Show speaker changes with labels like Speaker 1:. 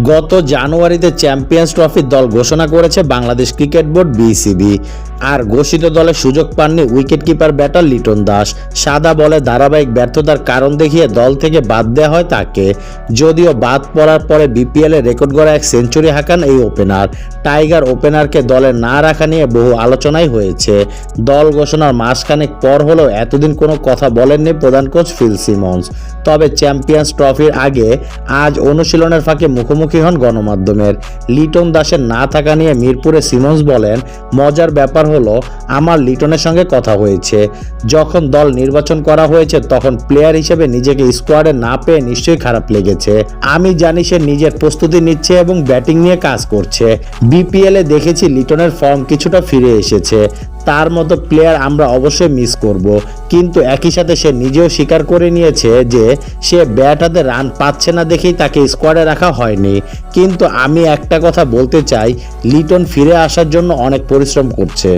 Speaker 1: গত জানুয়ারিতে চ্যাম্পিয়ন্স ট্রফির দল ঘোষণা করেছে বাংলাদেশ ক্রিকেট বোর্ড বিসিবি। আর ঘোষিত দলে সুযোগ পাননি উইকেটকিপার ব্যাটার লিটন দাস। সাদা বলে ধারাবাহিক ব্যর্থতার কারণ দেখিয়ে দল থেকে বাদ দেওয়া হয় তাকে। যদিও বাদ পড়ার পরে বিপিএলে রেকর্ড গড়া এক সেঞ্চুরি হাঁকান এই ওপেনার। টাইগার ওপেনারকে দলে না রাখা নিয়ে বহু আলোচনাই হয়েছে। দল ঘোষণার মাসখানেক পর হলেও এতদিন কোনো কথা বলেননি প্রধান কোচ ফিল সিমন্স। তবে চ্যাম্পিয়ন্স ট্রফির আগে আজ অনুশীলনের ফাঁকে মুখোমুখি হন গণমাধ্যমের। লিটন দাসের না থাকা নিয়ে মিরপুরে সিমন্স বলেন, মজার ব্যাপার হলো আমার লিটনের সঙ্গে কথা হয়েছে। যখন দল নির্বাচন করা হয়েছে তখন প্লেয়ার হিসেবে নিজেকে স্কোয়াডে না পেয়ে নিশ্চয়ই খারাপ লেগেছে। আমি জানি সে নিজের প্রস্তুতি নিচ্ছে এবং ব্যাটিং নিয়ে কাজ করছে। বিপিএলে দেখেছি লিটনের ফর্ম কিছুটা ফিরে এসেছে। তার মতো প্লেয়ার আমরা অবশ্যই মিস করব, কিন্তু একই সাথে সে নিজেও স্বীকার করে নিয়েছে যে সে ব্যাট হাতে রান পাচ্ছে না দেখেই তাকে স্কোয়াডে রাখা হয়নি। কিন্তু আমি একটা কথা বলতে চাই, লিটন ফিরে আসার জন্য অনেক পরিশ্রম করছে।